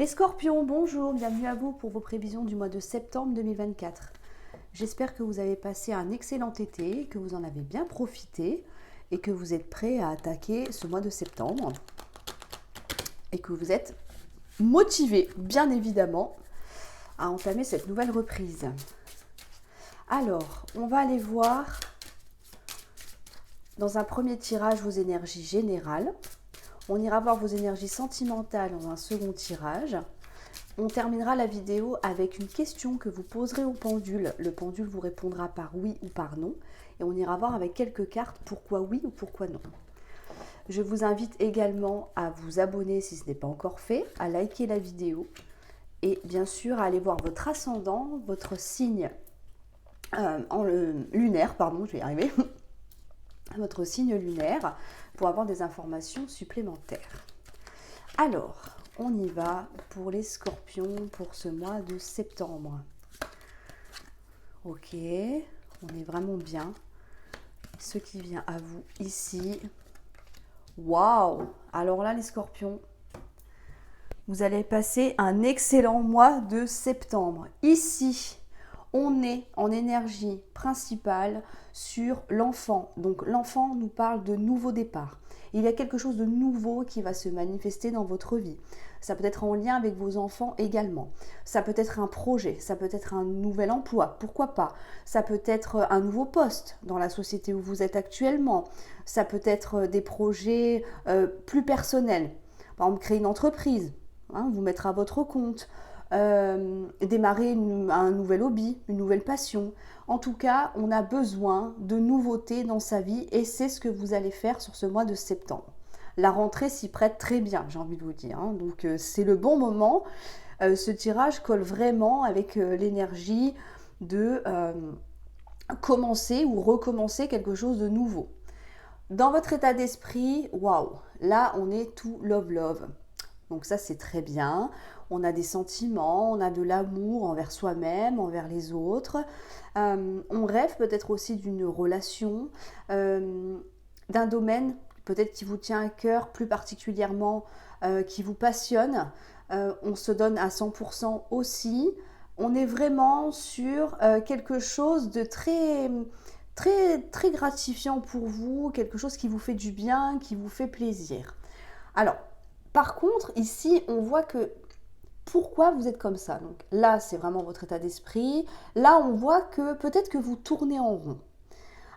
Les scorpions, bonjour, bienvenue à vous pour vos prévisions du mois de septembre 2024. J'espère que vous avez passé un excellent été, que vous en avez bien profité et que vous êtes prêts à attaquer ce mois de septembre et que vous êtes motivés, bien évidemment, à entamer cette nouvelle reprise. Alors, on va aller voir dans un premier tirage vos énergies générales. On ira voir vos énergies sentimentales dans un second tirage. On terminera la vidéo avec une question que vous poserez au pendule. Le pendule vous répondra par oui ou par non. Et on ira voir avec quelques cartes pourquoi oui ou pourquoi non. Je vous invite également à vous abonner si ce n'est pas encore fait, à liker la vidéo et bien sûr à aller voir votre ascendant, votre signe lunaire, pardon, je vais y arriver, votre signe lunaire pour avoir des informations supplémentaires. Alors, on y va pour les scorpions pour ce mois de septembre. Ok, on est vraiment bien. Ce qui vient à vous ici. Waouh! Alors là, les scorpions, vous allez passer un excellent mois de septembre. Ici, on est en énergie principale sur l'enfant. Donc l'enfant nous parle de nouveau départ. Il y a quelque chose de nouveau qui va se manifester dans votre vie. Ça peut être en lien avec vos enfants également. Ça peut être un projet, ça peut être un nouvel emploi, pourquoi pas. Ça peut être un nouveau poste dans la société où vous êtes actuellement. Ça peut être des projets plus personnels. Par exemple, créer une entreprise, vous mettre à votre compte. Démarrer un nouvel hobby, une nouvelle passion. En tout cas, on a besoin de nouveautés dans sa vie et c'est ce que vous allez faire sur ce mois de septembre. La rentrée s'y prête très bien, j'ai envie de vous dire. Donc c'est le bon moment. Ce tirage colle vraiment avec l'énergie de commencer ou recommencer quelque chose de nouveau. Dans votre état d'esprit, waouh, là on est tout love love. Donc ça c'est très bien. On a des sentiments, on a de l'amour envers soi-même, envers les autres. On rêve peut-être aussi d'une relation, d'un domaine peut-être qui vous tient à cœur plus particulièrement, qui vous passionne. On se donne à 100% aussi. On est vraiment sur quelque chose de très, très, très gratifiant pour vous, quelque chose qui vous fait du bien, qui vous fait plaisir. Alors, par contre, ici, on voit que pourquoi vous êtes comme ça. Donc là, c'est vraiment votre état d'esprit. Là, on voit que peut-être que vous tournez en rond.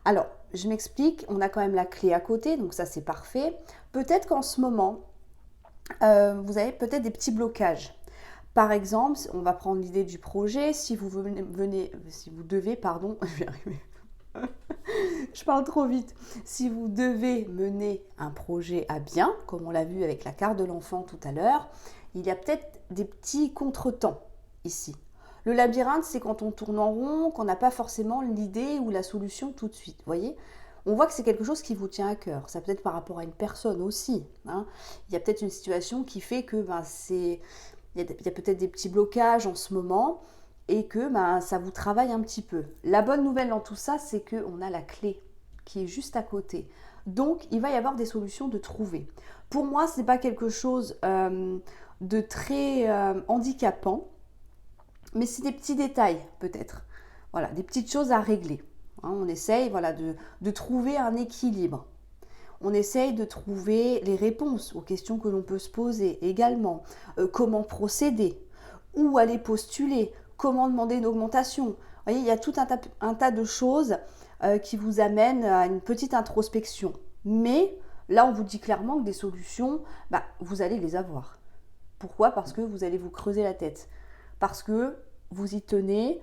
Alors, je m'explique, on a quand même la clé à côté, donc ça, c'est parfait. Peut-être qu'en ce moment, vous avez peut-être des petits blocages. Par exemple, on va prendre l'idée du projet. Si vous devez, pardon, je vais arriver. Je parle trop vite. Si vous devez mener un projet à bien, comme on l'a vu avec la carte de l'enfant tout à l'heure, il y a peut-être des petits contretemps ici. Le labyrinthe, c'est quand on tourne en rond, qu'on n'a pas forcément l'idée ou la solution tout de suite. Vous voyez ? On voit que c'est quelque chose qui vous tient à cœur. Ça peut être par rapport à une personne aussi. Il y a peut-être une situation qui fait que il y a peut-être des petits blocages en ce moment et que ça vous travaille un petit peu. La bonne nouvelle dans tout ça, c'est qu'on a la clé qui est juste à côté. Donc, il va y avoir des solutions de trouver. Pour moi, ce n'est pas quelque chose de très handicapant, mais c'est des petits détails peut-être. Voilà, des petites choses à régler. On essaye de trouver un équilibre. On essaye de trouver les réponses aux questions que l'on peut se poser également. Comment procéder? Où aller postuler? Comment demander une augmentation? Vous voyez, il y a tout un tas de choses qui vous amènent à une petite introspection. Mais là, on vous dit clairement que des solutions, vous allez les avoir. Pourquoi? Parce que vous allez vous creuser la tête. Parce que vous tenez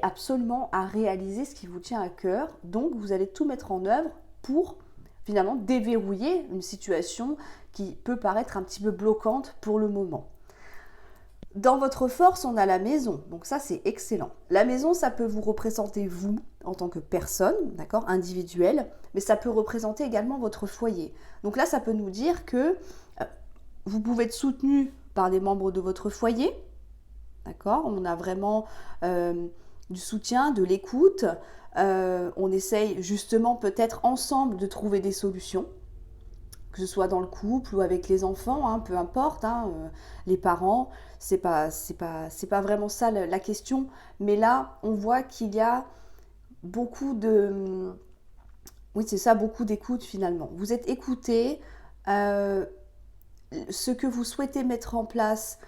absolument à réaliser ce qui vous tient à cœur. Donc, vous allez tout mettre en œuvre pour finalement déverrouiller une situation qui peut paraître un petit peu bloquante pour le moment. Dans votre force, on a la maison, donc ça c'est excellent. La maison, ça peut vous représenter vous en tant que personne, d'accord, individuelle, mais ça peut représenter également votre foyer. Donc là, ça peut nous dire que vous pouvez être soutenu par des membres de votre foyer, d'accord. On a vraiment du soutien, de l'écoute. On essaye justement peut-être ensemble de trouver des solutions. que ce soit dans le couple ou avec les enfants, hein, peu importe, hein, les parents, c'est pas vraiment ça la question. Mais là, on voit qu'il y a beaucoup de... Oui, c'est ça, beaucoup d'écoute finalement. Vous êtes écouté, euh, ce que vous souhaitez mettre en place,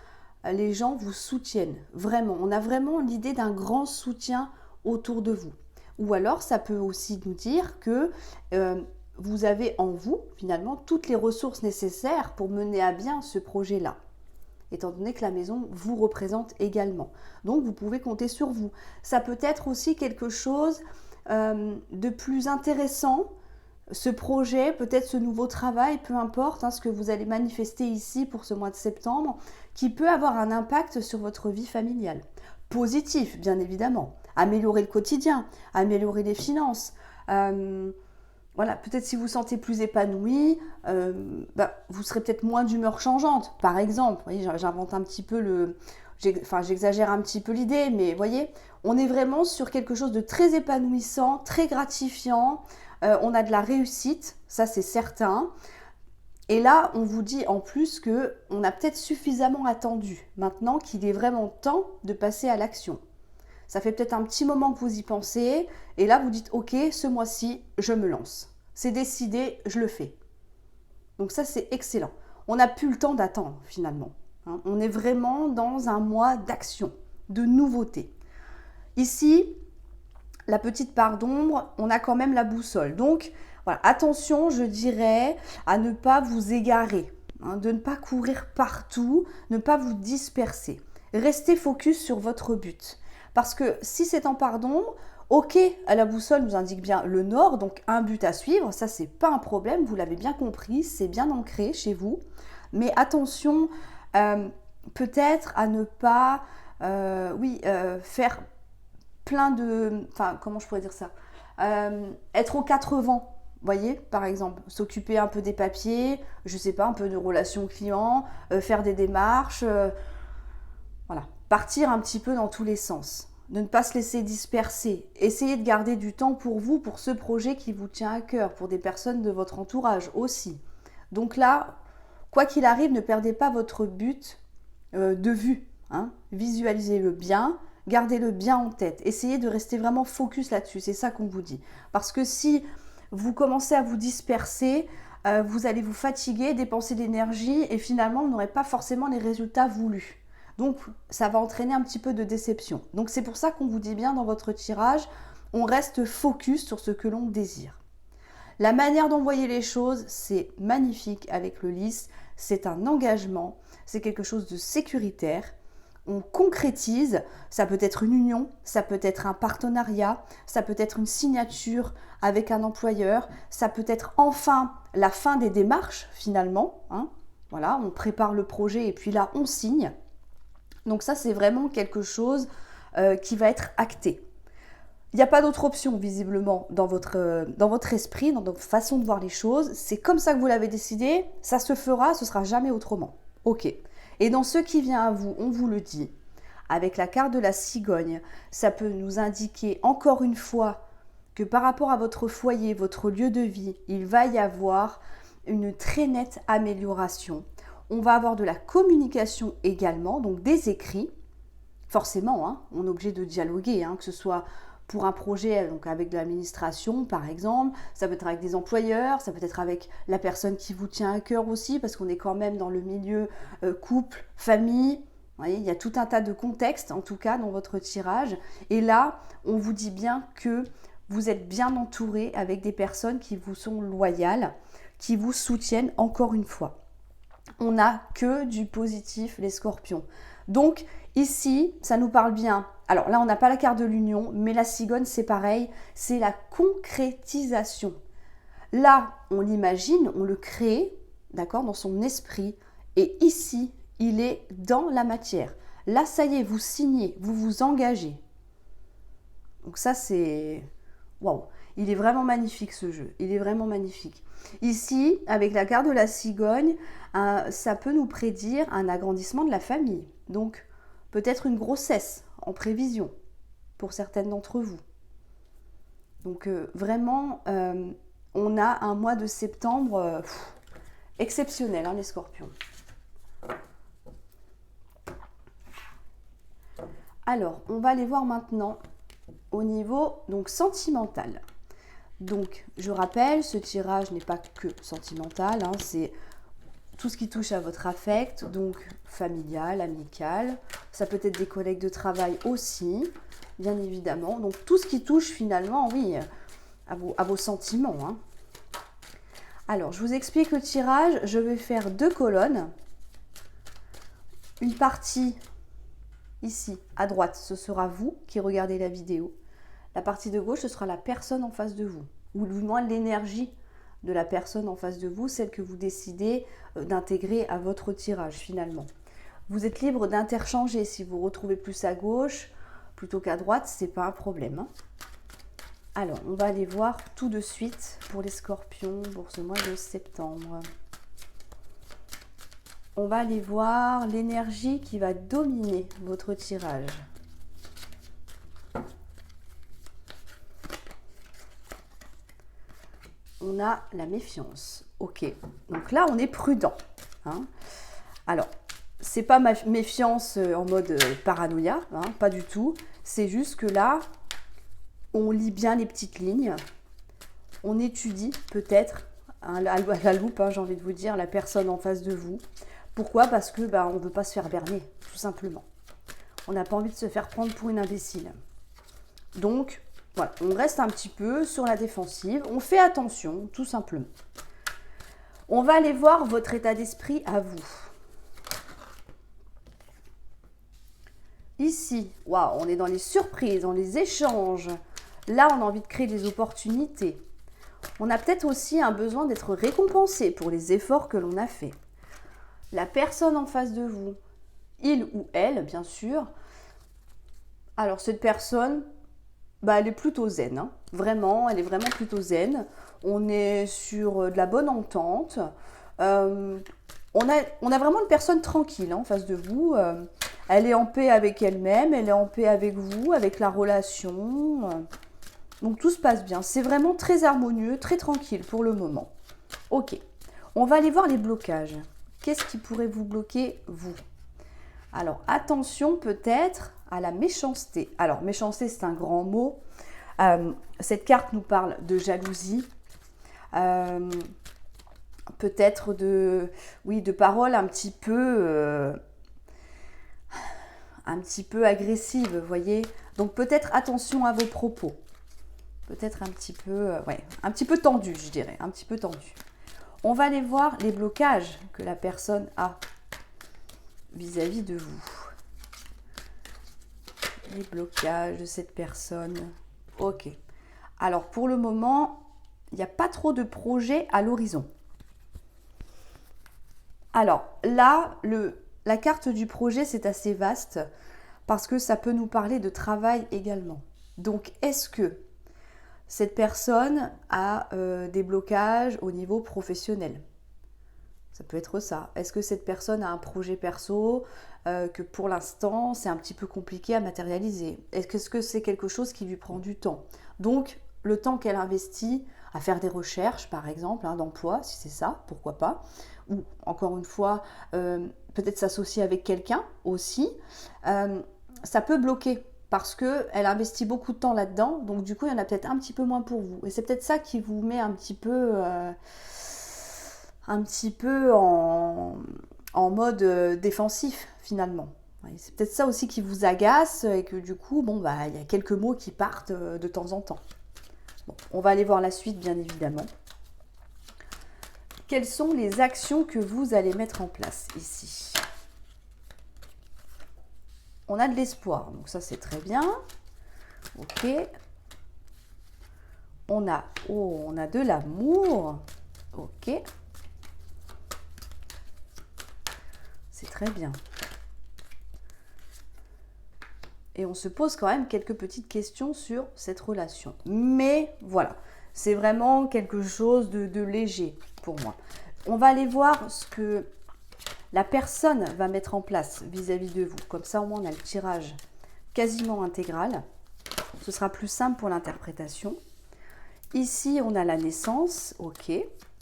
les gens vous soutiennent, vraiment. On a vraiment l'idée d'un grand soutien autour de vous. Ou alors, ça peut aussi nous dire que vous avez en vous, finalement, toutes les ressources nécessaires pour mener à bien ce projet-là, étant donné que la maison vous représente également. Donc, vous pouvez compter sur vous. Ça peut être aussi quelque chose de plus intéressant, ce projet, peut-être ce nouveau travail, peu importe hein, ce que vous allez manifester ici pour ce mois de septembre, qui peut avoir un impact sur votre vie familiale. Positif, bien évidemment. Améliorer le quotidien, améliorer les finances. Voilà, peut-être si vous vous sentez plus épanoui, vous serez peut-être moins d'humeur changeante, par exemple. Vous voyez, j'invente un petit peu j'exagère un petit peu l'idée, mais vous voyez, on est vraiment sur quelque chose de très épanouissant, très gratifiant. On a de la réussite, ça c'est certain. Et là, on vous dit en plus qu'on a peut-être suffisamment attendu, maintenant qu'il est vraiment temps de passer à l'action. Ça fait peut-être un petit moment que vous y pensez, et là vous dites ok, ce mois-ci, je me lance. C'est décidé, je le fais. Donc ça c'est excellent. On n'a plus le temps d'attendre finalement. Hein. On est vraiment dans un mois d'action, de nouveauté. Ici, la petite part d'ombre, on a quand même la boussole. Donc voilà, attention, je dirais, à ne pas vous égarer, hein, de ne pas courir partout, ne pas vous disperser. Restez focus sur votre but. Parce que si c'est en part d'ombre, ok, la boussole nous indique bien le nord, donc un but à suivre, ça c'est pas un problème, vous l'avez bien compris, c'est bien ancré chez vous. Mais attention, peut-être à ne pas faire plein de... Enfin, comment je pourrais dire ça être aux quatre vents. Voyez, par exemple, s'occuper un peu des papiers, je sais pas, un peu de relations clients, faire des démarches, voilà, partir un petit peu dans tous les sens, de ne pas se laisser disperser, essayer de garder du temps pour vous, pour ce projet qui vous tient à cœur, pour des personnes de votre entourage aussi. Donc là, quoi qu'il arrive, ne perdez pas votre but de vue, hein. Visualisez-le bien, gardez-le bien en tête, essayez de rester vraiment focus là-dessus, c'est ça qu'on vous dit. Parce que si vous commencez à vous disperser, vous allez vous fatiguer, dépenser de l'énergie et finalement vous n'aurez pas forcément les résultats voulus. Donc ça va entraîner un petit peu de déception. Donc c'est pour ça qu'on vous dit bien dans votre tirage, on reste focus sur ce que l'on désire. La manière d'envoyer les choses, c'est magnifique avec le lys, c'est un engagement, c'est quelque chose de sécuritaire. On concrétise, ça peut être une union, ça peut être un partenariat, ça peut être une signature avec un employeur, ça peut être enfin la fin des démarches finalement. Hein. Voilà, on prépare le projet et puis là on signe. Donc ça c'est vraiment quelque chose qui va être acté. Il n'y a pas d'autre option visiblement dans votre esprit, dans votre façon de voir les choses. C'est comme ça que vous l'avez décidé, ça se fera, ce sera jamais autrement. Ok. Et dans ce qui vient à vous, on vous le dit, avec la carte de la cigogne, ça peut nous indiquer encore une fois que par rapport à votre foyer, votre lieu de vie, il va y avoir une très nette amélioration. On va avoir de la communication également, donc des écrits. Forcément, hein, on est obligé de dialoguer, hein, que ce soit pour un projet donc avec de l'administration par exemple, ça peut être avec des employeurs, ça peut être avec la personne qui vous tient à cœur aussi, parce qu'on est quand même dans le milieu couple, famille. Vous voyez, il y a tout un tas de contextes en tout cas dans votre tirage. Et là, on vous dit bien que vous êtes bien entouré avec des personnes qui vous sont loyales, qui vous soutiennent encore une fois. On n'a que du positif les scorpions. Donc ici, ça nous parle bien. Alors là, on n'a pas la carte de l'union, mais la cigogne, c'est pareil, c'est la concrétisation. Là, on l'imagine, on le crée, d'accord, dans son esprit. Et ici, il est dans la matière. Là, ça y est, vous signez, vous vous engagez. Donc ça, c'est... Waouh, il est vraiment magnifique ce jeu, il est vraiment magnifique. Ici, avec la carte de la cigogne, ça peut nous prédire un agrandissement de la famille. Donc, peut-être une grossesse en prévision pour certaines d'entre vous. Donc, vraiment, on a un mois de septembre exceptionnel, hein, les scorpions. Alors, on va aller voir maintenant au niveau donc sentimental. Donc, je rappelle, ce tirage n'est pas que sentimental, hein, c'est tout ce qui touche à votre affect, donc familial, amical. Ça peut être des collègues de travail aussi, bien évidemment. Donc, tout ce qui touche finalement, oui, à vos sentiments, hein. Alors, je vous explique le tirage. Je vais faire 2 colonnes. Une partie ici, à droite, ce sera vous qui regardez la vidéo. La partie de gauche, ce sera la personne en face de vous, ou du moins l'énergie de la personne en face de vous, celle que vous décidez d'intégrer à votre tirage finalement. Vous êtes libre d'interchanger. Si vous retrouvez plus à gauche plutôt qu'à droite, c'est pas un problème, hein. Alors, on va aller voir tout de suite pour les scorpions pour ce mois de septembre. On va aller voir l'énergie qui va dominer votre tirage. On a la méfiance. Ok, donc là, on est prudent, hein. Alors, c'est pas ma méfiance en mode paranoïa, hein, pas du tout. C'est juste que là, on lit bien les petites lignes. On étudie peut-être à la loupe, hein, j'ai envie de vous dire, la personne en face de vous. Pourquoi? Parce que on ne veut pas se faire berner, tout simplement. On n'a pas envie de se faire prendre pour une imbécile. Donc, voilà, on reste un petit peu sur la défensive. On fait attention, tout simplement. On va aller voir votre état d'esprit à vous. Ici, waouh, on est dans les surprises, dans les échanges. Là, on a envie de créer des opportunités. On a peut-être aussi un besoin d'être récompensé pour les efforts que l'on a faits. La personne en face de vous, il ou elle, bien sûr. Alors, cette personne, elle est plutôt zen, hein. Vraiment, elle est vraiment plutôt zen. On est sur de la bonne entente. On a vraiment une personne tranquille, hein, en face de vous. Elle est en paix avec elle-même, elle est en paix avec vous, avec la relation. Donc tout se passe bien. C'est vraiment très harmonieux, très tranquille pour le moment. Ok, on va aller voir les blocages. Qu'est-ce qui pourrait vous bloquer, vous? Alors attention peut-être à la méchanceté. Alors méchanceté, c'est un grand mot. Cette carte nous parle de jalousie. Peut-être de paroles un petit peu agressives, vous voyez. Donc peut-être attention à vos propos. Peut-être un petit peu, un petit peu tendu, je dirais, un petit peu tendu. On va aller voir les blocages que la personne a vis-à-vis de vous. Les blocages de cette personne. Ok. Alors pour le moment, il n'y a pas trop de projets à l'horizon. Alors là, la carte du projet, c'est assez vaste parce que ça peut nous parler de travail également. Donc, est-ce que cette personne a des blocages au niveau professionnel? Ça peut être ça. Est-ce que cette personne a un projet perso que pour l'instant, c'est un petit peu compliqué à matérialiser? Est-ce que c'est quelque chose qui lui prend du temps? Donc, le temps qu'elle investit à faire des recherches, par exemple, d'emploi, si c'est ça, pourquoi pas. Ou, encore une fois, peut-être s'associer avec quelqu'un aussi. Ça peut bloquer parce qu'elle investit beaucoup de temps là-dedans. Donc, du coup, il y en a peut-être un petit peu moins pour vous. Et c'est peut-être ça qui vous met un petit peu en mode défensif, finalement. C'est peut-être ça aussi qui vous agace et que du coup, il y a quelques mots qui partent de temps en temps. Bon, on va aller voir la suite, bien évidemment. Quelles sont les actions que vous allez mettre en place ici? On a de l'espoir, donc ça c'est très bien. Ok. On a de l'amour. Ok. C'est très bien. Et on se pose quand même quelques petites questions sur cette relation. Mais voilà, c'est vraiment quelque chose de léger pour moi. On va aller voir ce que la personne va mettre en place vis-à-vis de vous. Comme ça, au moins, on a le tirage quasiment intégral. Ce sera plus simple pour l'interprétation. Ici, on a la naissance. Ok.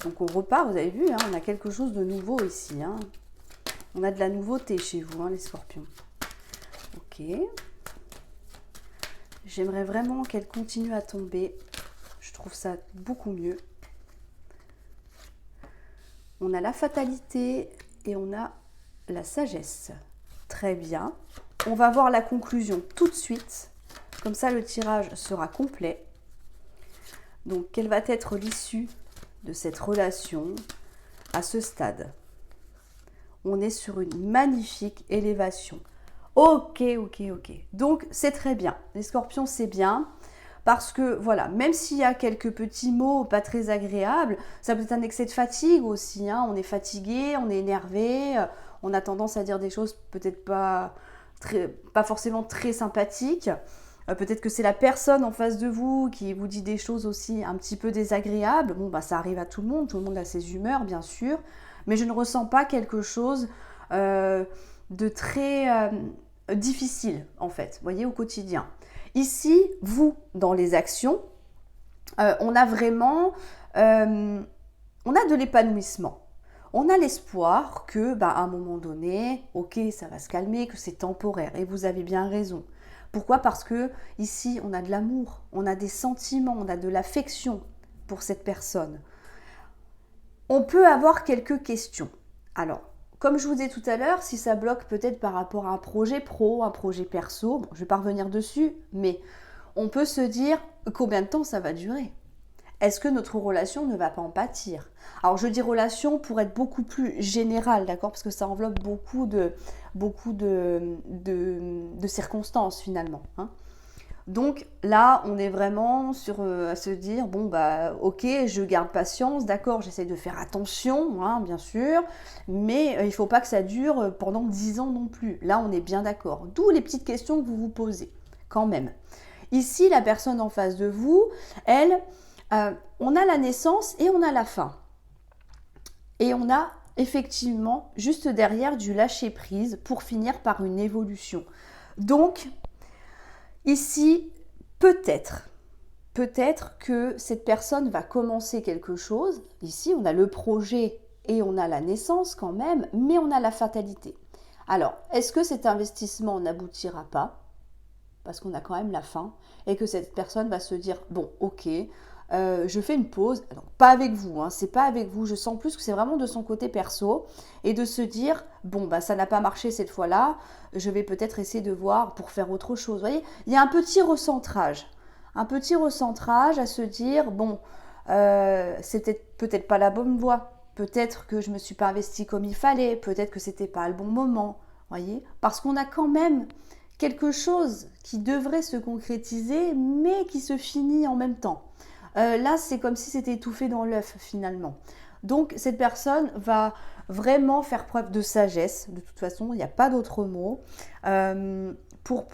Donc on repart, vous avez vu, hein, on a quelque chose de nouveau ici. Hein. On a de la nouveauté chez vous, hein, les scorpions. Ok. J'aimerais vraiment qu'elle continue à tomber. Je trouve ça beaucoup mieux. On a la fatalité et on a la sagesse. Très bien. On va voir la conclusion tout de suite. Comme ça, le tirage sera complet. Donc, quelle va être l'issue de cette relation à ce stade? On est sur une magnifique élévation. Ok. Donc, c'est très bien. Les scorpions, c'est bien. Parce que, voilà, même s'il y a quelques petits mots pas très agréables, ça peut être un excès de fatigue aussi. Hein. On est fatigué, on est énervé, on a tendance à dire des choses peut-être pas forcément très sympathiques. Peut-être que c'est la personne en face de vous qui vous dit des choses aussi un petit peu désagréables. Bon, bah, ça arrive à tout le monde a ses humeurs, bien sûr. Mais je ne ressens pas quelque chose de très difficile, en fait, vous voyez, au quotidien. Ici, vous, dans les actions, on a vraiment on a de l'épanouissement. On a l'espoir que, à un moment donné, ok, ça va se calmer, que c'est temporaire. Et vous avez bien raison. Pourquoi? Parce que ici, on a de l'amour, on a des sentiments, on a de l'affection pour cette personne. On peut avoir quelques questions. Alors, comme je vous disais tout à l'heure, si ça bloque peut-être par rapport à un projet pro, un projet perso, bon, je ne vais pas revenir dessus, mais on peut se dire combien de temps ça va durer? Est-ce que notre relation ne va pas en pâtir? Alors je dis relation pour être beaucoup plus général, d'accord? Parce que ça enveloppe beaucoup de circonstances finalement. Hein. Donc là, on est vraiment sur à se dire, bon bah ok, je garde patience, d'accord, j'essaie de faire attention, hein, bien sûr, mais il ne faut pas que ça dure pendant 10 ans non plus. Là, on est bien d'accord. D'où les petites questions que vous vous posez, quand même. Ici, la personne en face de vous, elle... on a la naissance et on a la fin. Et on a effectivement juste derrière du lâcher prise pour finir par une évolution. Donc, ici, peut-être que cette personne va commencer quelque chose. Ici, on a le projet et on a la naissance quand même, mais on a la fatalité. Alors, est-ce que cet investissement n'aboutira pas? Parce qu'on a quand même la fin et que cette personne va se dire, bon, ok, je fais une pause, alors, pas avec vous, hein, c'est pas avec vous, je sens plus que c'est vraiment de son côté perso, et de se dire, bon, ça n'a pas marché cette fois-là, je vais peut-être essayer de voir pour faire autre chose. Vous voyez, il y a un petit recentrage à se dire, bon, c'était peut-être pas la bonne voie, peut-être que je me suis pas investie comme il fallait, peut-être que c'était pas le bon moment, voyez, parce qu'on a quand même quelque chose qui devrait se concrétiser, mais qui se finit en même temps. Là, c'est comme si c'était étouffé dans l'œuf, finalement. Donc, cette personne va vraiment faire preuve de sagesse. De toute façon, il n'y a pas d'autre mot. Pour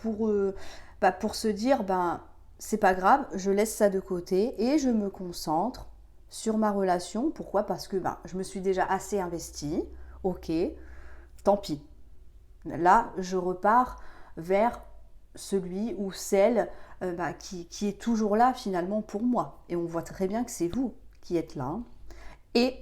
se dire, c'est pas grave, je laisse ça de côté et je me concentre sur ma relation. Pourquoi? Parce que je me suis déjà assez investie. Ok, tant pis. Là, je repars vers celui ou celle qui est toujours là finalement pour moi. Et on voit très bien que c'est vous qui êtes là. Hein. Et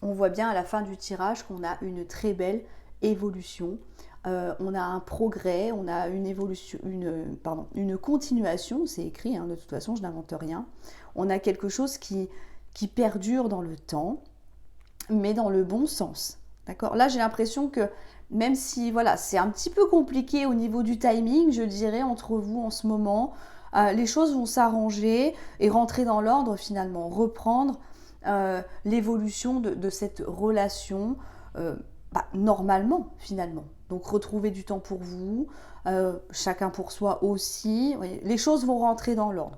on voit bien à la fin du tirage qu'on a une très belle évolution. On a un progrès, on a une évolution, une continuation, c'est écrit, hein, de toute façon je n'invente rien. On a quelque chose qui perdure dans le temps, mais dans le bon sens. D'accord? Là j'ai l'impression que même si voilà, c'est un petit peu compliqué au niveau du timing, je dirais, entre vous en ce moment, les choses vont s'arranger et rentrer dans l'ordre finalement, reprendre l'évolution de cette relation normalement finalement. Donc retrouver du temps pour vous, chacun pour soi aussi, voyez, les choses vont rentrer dans l'ordre.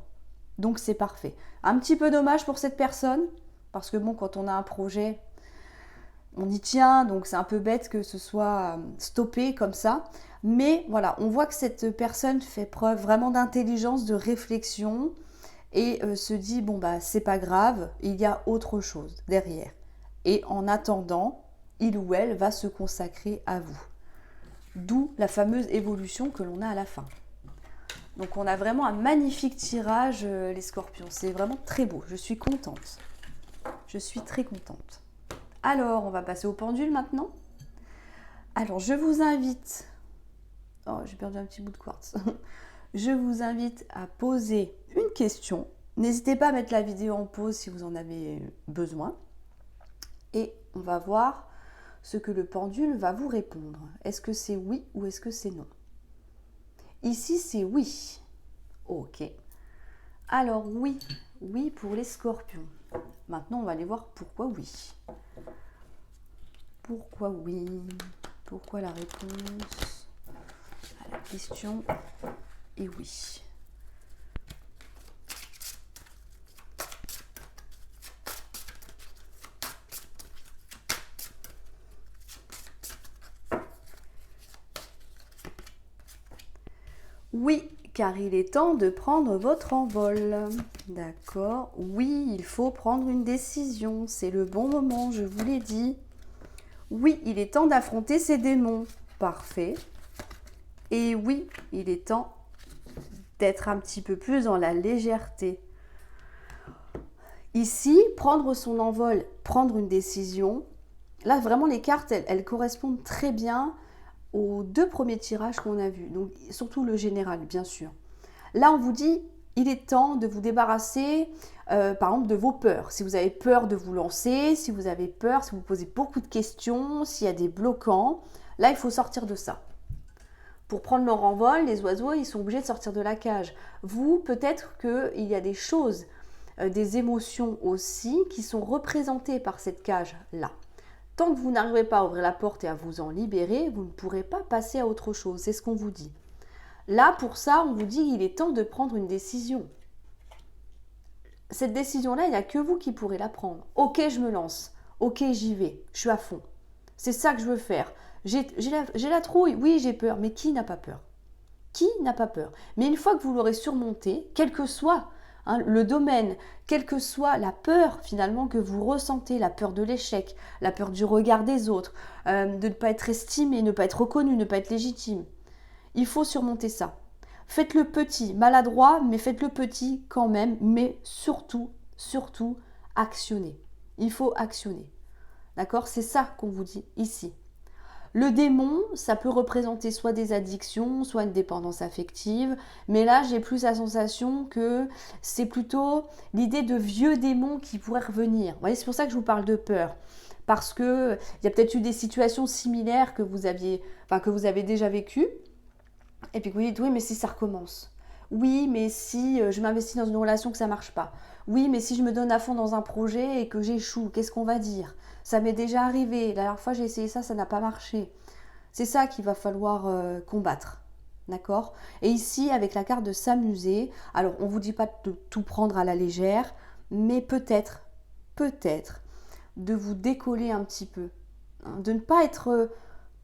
Donc c'est parfait. Un petit peu dommage pour cette personne, parce que bon, quand on a un projet... on y tient, donc c'est un peu bête que ce soit stoppé comme ça. Mais voilà, on voit que cette personne fait preuve vraiment d'intelligence, de réflexion et se dit, c'est pas grave, il y a autre chose derrière. Et en attendant, il ou elle va se consacrer à vous. D'où la fameuse évolution que l'on a à la fin. Donc on a vraiment un magnifique tirage, les scorpions. C'est vraiment très beau, je suis contente. Je suis très contente. Alors, on va passer au pendule maintenant. Alors, je vous invite... Oh, j'ai perdu un petit bout de quartz. Je vous invite à poser une question. N'hésitez pas à mettre la vidéo en pause si vous en avez besoin. Et on va voir ce que le pendule va vous répondre. Est-ce que c'est oui ou est-ce que c'est non? Ici, c'est oui. Ok. Alors oui, oui pour les scorpions. Maintenant, on va aller voir pourquoi oui. Pourquoi oui? Pourquoi la réponse à la question est oui? Oui, car il est temps de prendre votre envol. D'accord. Oui, il faut prendre une décision. C'est le bon moment, je vous l'ai dit. Oui, il est temps d'affronter ces démons. Parfait. Et oui, il est temps d'être un petit peu plus dans la légèreté. Ici, prendre son envol, prendre une décision. Là, vraiment, les cartes, elles correspondent très bien aux deux premiers tirages qu'on a vus. Donc, surtout le général, bien sûr. Là, on vous dit, il est temps de vous débarrasser, par exemple, de vos peurs. Si vous avez peur de vous lancer, si vous avez peur, si vous posez beaucoup de questions, s'il y a des bloquants, là, il faut sortir de ça. Pour prendre leur envol, les oiseaux, ils sont obligés de sortir de la cage. Vous, peut-être qu'il y a des choses, des émotions aussi, qui sont représentées par cette cage-là. Tant que vous n'arriverez pas à ouvrir la porte et à vous en libérer, vous ne pourrez pas passer à autre chose. C'est ce qu'on vous dit. Là, pour ça, on vous dit qu'il est temps de prendre une décision. Cette décision-là, il n'y a que vous qui pourrez la prendre. Ok, je me lance. Ok, j'y vais. Je suis à fond. C'est ça que je veux faire. J'ai la trouille. Oui, j'ai peur. Mais qui n'a pas peur? Qui n'a pas peur? Mais une fois que vous l'aurez surmonté, quel que soit le domaine, quelle que soit la peur finalement que vous ressentez, la peur de l'échec, la peur du regard des autres, de ne pas être estimé, ne pas être reconnu, ne pas être légitime, il faut surmonter ça. Faites-le petit, maladroit, mais faites-le petit quand même, mais surtout, surtout, actionnez. Il faut actionner. D'accord? C'est ça qu'on vous dit ici. Le démon, ça peut représenter soit des addictions, soit une dépendance affective, mais là j'ai plus la sensation que c'est plutôt l'idée de vieux démons qui pourraient revenir. Vous voyez, c'est pour ça que je vous parle de peur, parce que il y a peut-être eu des situations similaires que vous avez déjà vécues, et puis que vous dites oui, mais si ça recommence. Oui, mais si je m'investis dans une relation que ça marche pas. Oui, mais si je me donne à fond dans un projet et que j'échoue, qu'est-ce qu'on va dire? Ça m'est déjà arrivé. La dernière fois, j'ai essayé ça, ça n'a pas marché. C'est ça qu'il va falloir combattre. D'accord? Et ici, avec la carte de s'amuser, alors on ne vous dit pas de tout prendre à la légère, mais peut-être, de vous décoller un petit peu. De ne pas être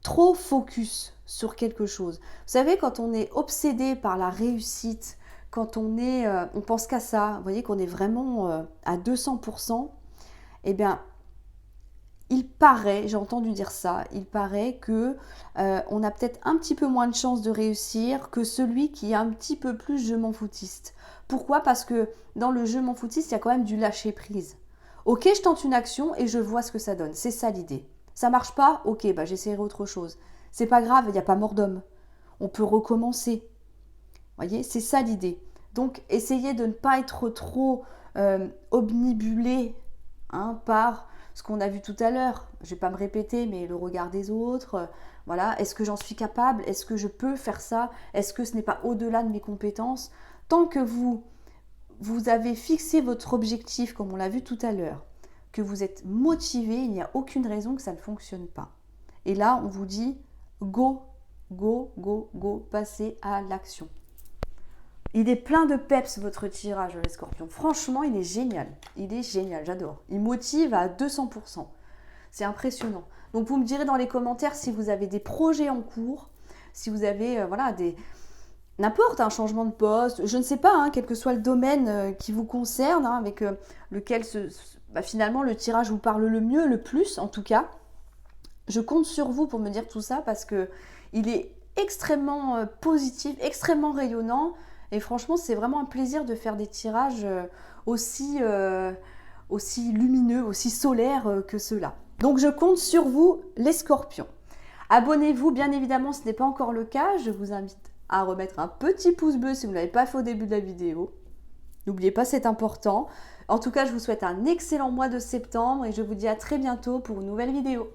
trop focus sur quelque chose. Vous savez, quand on est obsédé par la réussite, quand on pense qu'à ça, vous voyez qu'on est vraiment à 200%, eh bien, il paraît, j'ai entendu dire ça, il paraît que on a peut-être un petit peu moins de chances de réussir que celui qui est un petit peu plus je m'en foutiste. Pourquoi? Parce que dans le je m'en foutiste, il y a quand même du lâcher prise. Ok, je tente une action et je vois ce que ça donne. C'est ça l'idée. Ça marche pas? Ok, bah j'essaierai autre chose. C'est pas grave, il n'y a pas mort d'homme. On peut recommencer. Vous voyez, c'est ça l'idée. Donc, essayez de ne pas être trop obnubilé par ce qu'on a vu tout à l'heure. Je ne vais pas me répéter, mais le regard des autres. Voilà, est-ce que j'en suis capable? Est-ce que je peux faire ça? Est-ce que ce n'est pas au-delà de mes compétences? Tant que vous avez fixé votre objectif, comme on l'a vu tout à l'heure, que vous êtes motivé, il n'y a aucune raison que ça ne fonctionne pas. Et là, on vous dit go, go, go, go, passez à l'action. Il est plein de peps votre tirage, les scorpions. Franchement, il est génial. Il est génial, j'adore. Il motive à 200%. C'est impressionnant. Donc, vous me direz dans les commentaires si vous avez des projets en cours, si vous avez n'importe un changement de poste, je ne sais pas, quel que soit le domaine qui vous concerne, avec lequel finalement le tirage vous parle le mieux, le plus en tout cas. Je compte sur vous pour me dire tout ça parce que il est extrêmement positif, extrêmement rayonnant. Et franchement, c'est vraiment un plaisir de faire des tirages aussi aussi lumineux, aussi solaire que ceux-là. Donc je compte sur vous, les scorpions. Abonnez-vous, bien évidemment, ce n'est pas encore le cas. Je vous invite à remettre un petit pouce bleu si vous ne l'avez pas fait au début de la vidéo. N'oubliez pas, c'est important. En tout cas, je vous souhaite un excellent mois de septembre et je vous dis à très bientôt pour une nouvelle vidéo.